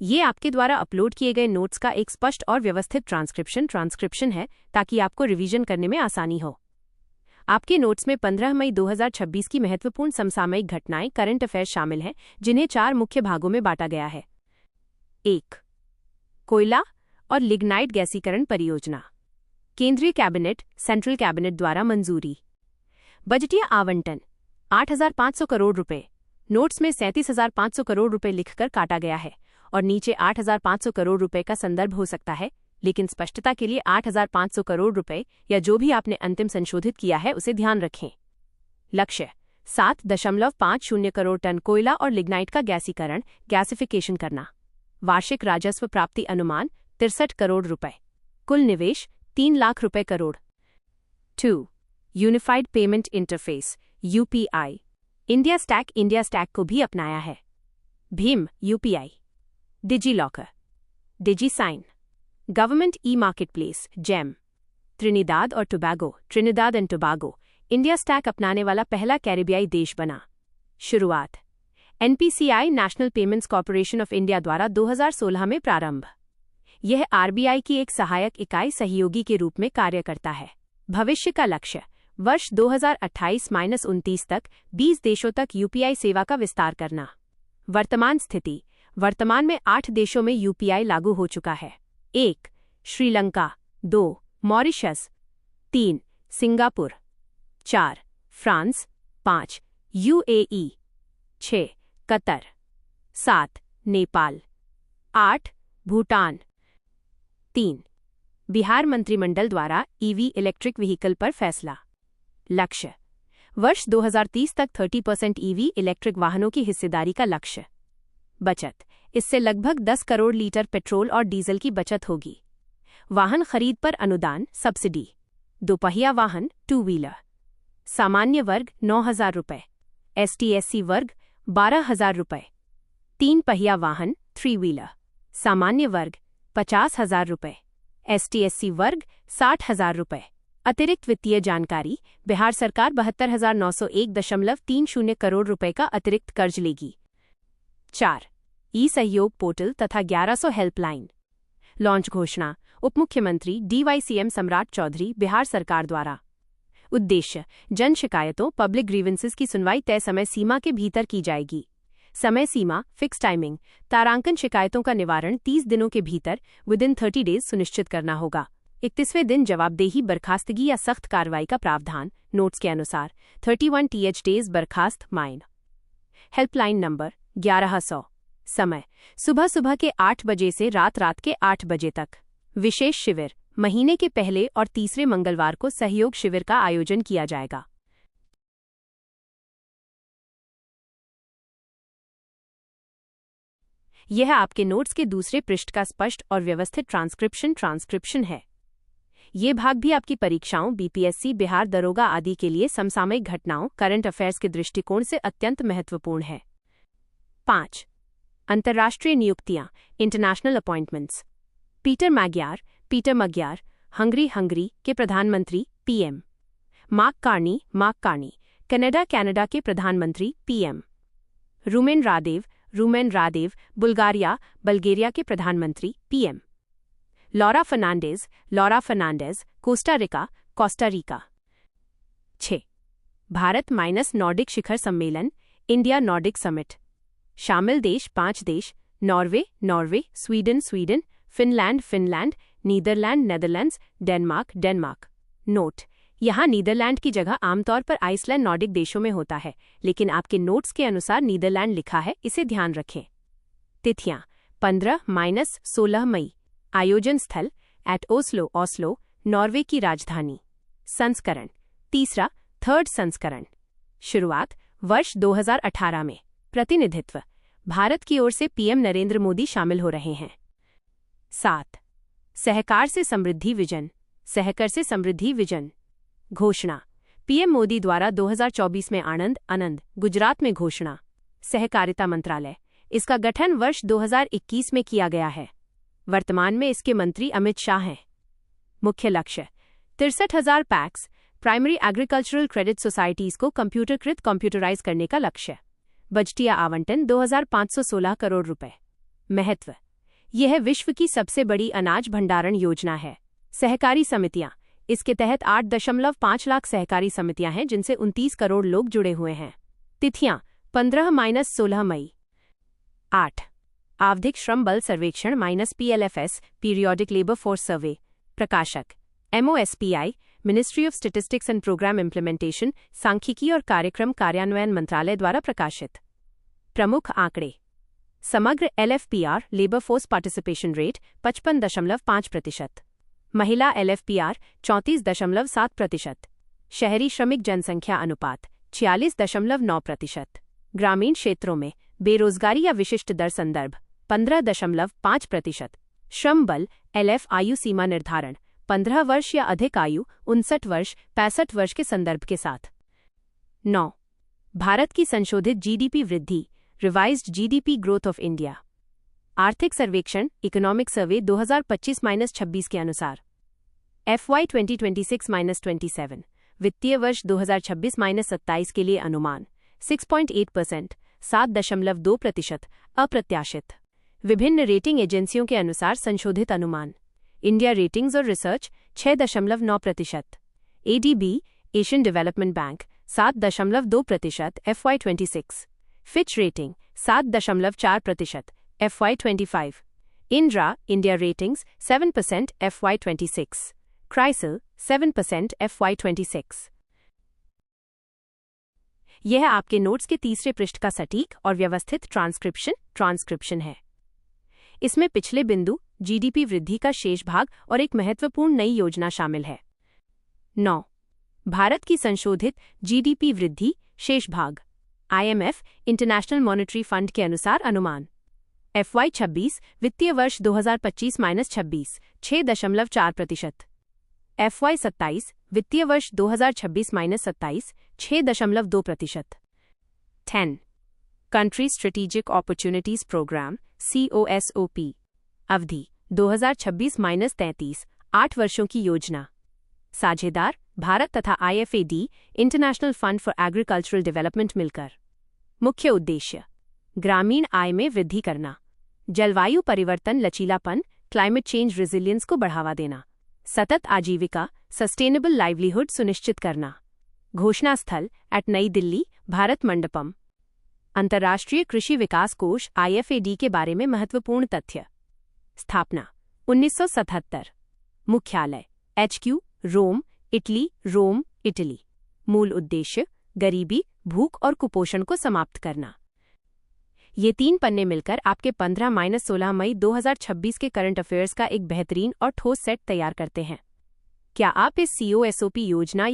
ये आपके द्वारा अपलोड किए गए नोट्स का एक स्पष्ट और व्यवस्थित ट्रांसक्रिप्शन है ताकि आपको रिवीजन करने में आसानी हो। आपके नोट्स में 15 मई 2026 की महत्वपूर्ण समसामयिक घटनाएं करंट अफेयर्स शामिल हैं, जिन्हें 4 मुख्य भागों में बांटा गया है। 1. कोयला और लिग्नाइट गैसीकरण परियोजना। केंद्रीय कैबिनेट सेंट्रल कैबिनेट द्वारा मंजूरी। बजटीय आवंटन 8,500 करोड़ रुपए। नोट्स में 37,500 करोड़ रुपए लिखकर काटा गया है और नीचे 8,500 करोड़ रुपए का संदर्भ हो सकता है, लेकिन स्पष्टता के लिए 8,500 करोड़ रुपए या जो भी आपने अंतिम संशोधित किया है उसे ध्यान रखें। लक्ष्य 7.50 करोड़ टन कोयला और लिग्नाइट का गैसिफिकेशन करना। वार्षिक राजस्व प्राप्ति अनुमान 63 करोड़ रुपए। कुल निवेश 3 लाख रुपए crore. 2. Unified payment interface UPI। India stack को भी अपनाया है। Bhim UPI, DigiLocker, DigiSign, government e marketplace GEM। Trinidad and Tobago India stack अपनाने वाला पहला कैरिबियाई देश बना। शुरुआत NPCI national payments corporation of India द्वारा 2016 में प्रारंभ। यह RBI की एक सहायक इकाई सहयोगी के रूप में कार्य करता है। भविष्य का लक्ष्य वर्ष 2028-29 तक 20 देशों तक UPI सेवा का विस्तार करना। वर्तमान स्थिति वर्तमान में 8 देशों में UPI लागू हो चुका है। 1. Sri Lanka, 2. Mauritius, 3. Singapore, 4. France, 5. UAE, 6. Qatar, 7. Nepal, 8. Bhutan. 3. Bihar मंत्रिमंडल द्वारा EV इलेक्ट्रिक व्हीकल पर फैसला। लक्ष्य वर्ष 2030 तक 30% EV इलेक्ट्रिक वाहनों की हिस्सेदारी का लक्ष्य। बचत इससे लगभग 10 करोड़ लीटर पेट्रोल और डीजल की बचत होगी। वाहन खरीद पर अनुदान सब्सिडी। दोपहिया वाहन 2 व्हीलर सामान्य वर्ग 9,000 रुपये, ST/SC वर्ग 12,000 रुपये। 3 पहिया वाहन 3 व्हीलर सामान्य वर्ग 50,000 रुपये, ST/SC वर्ग 60,000 रुपये। अतिरिक्त वित्तीय जानकारी बिहार सरकार 72,901.30 करोड़ रुपए का अतिरिक्त कर्ज लेगी। 4. ई-सहयोग पोर्टल तथा 1100 हेल्पलाइन। लॉन्च घोषणा उप मुख्यमंत्री DYCM सम्राट चौधरी बिहार सरकार द्वारा। उद्देश्य जन शिकायतों पब्लिक ग्रीवेंसेस की सुनवाई तय समय सीमा के भीतर की जाएगी। समय सीमा फिक्स टाइमिंग तारांकन शिकायतों का निवारण 30 दिनों के भीतर विदिन 30 डेज सुनिश्चित करना होगा। 31वें दिन जवाबदेही बर्खास्तगी या सख्त कार्रवाई का प्रावधान नोट्स के अनुसार 31 TH डेज बर्खास्त माइन। Helpline number 1100। समय सुबह के 8 बजे से रात के 8 बजे तक। विशेष शिविर महीने के पहले और तीसरे मंगलवार को सहयोग शिविर का आयोजन किया जाएगा। यह आपके नोट्स के दूसरे पृष्ठ का स्पष्ट और व्यवस्थित ट्रांसक्रिप्शन है। ये भाग भी आपकी परीक्षाओं BPSC, बिहार दरोगा आदि के लिए समसामयिक घटनाओं करंट अफेयर्स के दृष्टिकोण से अत्यंत महत्वपूर्ण है। 5. अंतर्राष्ट्रीय नियुक्तियां इंटरनेशनल अपॉइंटमेंट्स। पीटर मग्यार हंगरी के प्रधानमंत्री PM। मार्क कार्नी कनाडा के प्रधानमंत्री PM। रूमेन रादेव बल्गेरिया के प्रधानमंत्री PM। Laura Fernandez Costa Rica. 6. Bharat - Nordic शिखर सम्मेलन इंडिया नॉर्डिक समिट। शामिल देश 5 देश Norway, Sweden, Finland, Netherlands, Denmark. Note यहाँ नीदरलैंड की जगह आमतौर पर आइसलैंड नॉर्डिक देशों में होता है, लेकिन आपके नोट्स के अनुसार नीदरलैंड लिखा है, इसे ध्यान रखें। तिथियां 15-16 मई। आयोजन स्थल एट ओस्लो, नॉर्वे की राजधानी। संस्करण 3rd संस्करण। शुरुआत वर्ष 2018 में। प्रतिनिधित्व भारत की ओर से PM नरेंद्र मोदी शामिल हो रहे हैं। 7. सहकार से समृद्धि विजन। घोषणा PM मोदी द्वारा 2024 में आनंद गुजरात में घोषणा। सहकारिता मंत्रालय इसका गठन वर्ष 2021 में किया गया है। वर्तमान में इसके मंत्री अमित शाह हैं। मुख्य लक्ष्य 63,000 PACS primary agricultural credit societies को कंप्यूटराइज करने का लक्ष्य। बजटीय आवंटन 2,516 करोड़ रुपए। महत्व यह विश्व की सबसे बड़ी अनाज भंडारण योजना है। सहकारी समितियां। इसके तहत 8.5 लाख सहकारी समितियां हैं जिनसे 29 करोड़ लोग जुड़े हुए हैं। तिथियां 15-16 मई। 8. आवधिक श्रम बल सर्वेक्षण -PLFS periodic labour force survey. प्रकाशक MOSPI, ministry of statistics and programme implementation, सांख्यिकी और कार्यक्रम कार्यान्वयन मंत्रालय द्वारा प्रकाशित। प्रमुख आंकड़े। समग्र LFPR labour force participation rate 55.5%। महिला LFPR 34.7%। शहरी श्रमिक जनसंख्या अनुपात 46.9%। ग्रामीण क्षेत्रों में बेरोजगारी या विशिष्ट दर संदर्भ 15.5%। श्रम बल LF आयु सीमा निर्धारण 15 वर्ष या अधिक आयु 59 वर्ष 65 वर्ष के संदर्भ के साथ। 9. भारत की संशोधित GDP वृद्धि, revised GDP growth of India. आर्थिक सर्वेक्षण इकोनॉमिक सर्वे 2025-26 के अनुसार FY 2026-27 वित्तीय वर्ष 2026-27 के लिए अनुमान 6.8%, 7.2%, अप्रत्याशित। विभिन्न रेटिंग एजेंसियों के अनुसार संशोधित अनुमान। इंडिया रेटिंग्स और research 6.9%। ADB Asian development bank 7.2% FY 26। Fitch rating 7.4% FY 25। IndRa India ratings 7% FY 26। CRISIL 7% FY 26। यह आपके नोट्स के तीसरे पृष्ठ का सटीक और व्यवस्थित ट्रांसक्रिप्शन है। इसमें पिछले बिंदु, GDP वृद्धि का शेष भाग और एक महत्वपूर्ण नई योजना शामिल है। 9. भारत की संशोधित GDP वृद्धि, शेष भाग। IMF इंटरनेशनल मॉनेटरी फंड के अनुसार अनुमान। FY 26 वित्तीय वर्ष 2025-26 6.4%। FY 27 वित्तीय वर्ष 2026-27 6.2%। 10. Country strategic opportunities programme COSOP। अवधि 2026-33 8 वर्षों की योजना। साझेदार भारत तथा IFAD international fund for agricultural development मिलकर। मुख्य उद्देश्य ग्रामीण आय में वृद्धि करना, जलवायु परिवर्तन लचीलापन क्लाइमेट चेंज रेजिलियंस को बढ़ावा देना, सतत आजीविका सस्टेनेबल लाइवलीहुड सुनिश्चित करना। घोषणा स्थल एट नई दिल्ली, भारत मंडपम। अंतर्राष्ट्रीय कृषि विकास कोष IFAD के बारे में महत्वपूर्ण तथ्य। स्थापना 1977। मुख्यालय HQ रोम, इटली। मूल उद्देश्य गरीबी, भूख और कुपोषण को समाप्त करना। ये 3 पन्ने मिलकर आपके 15-16 मई 2026 के करंट अफेयर्स का एक बेहतरीन और ठोस सेट तैयार करते हैं। क्या आप इस COSOP योजना या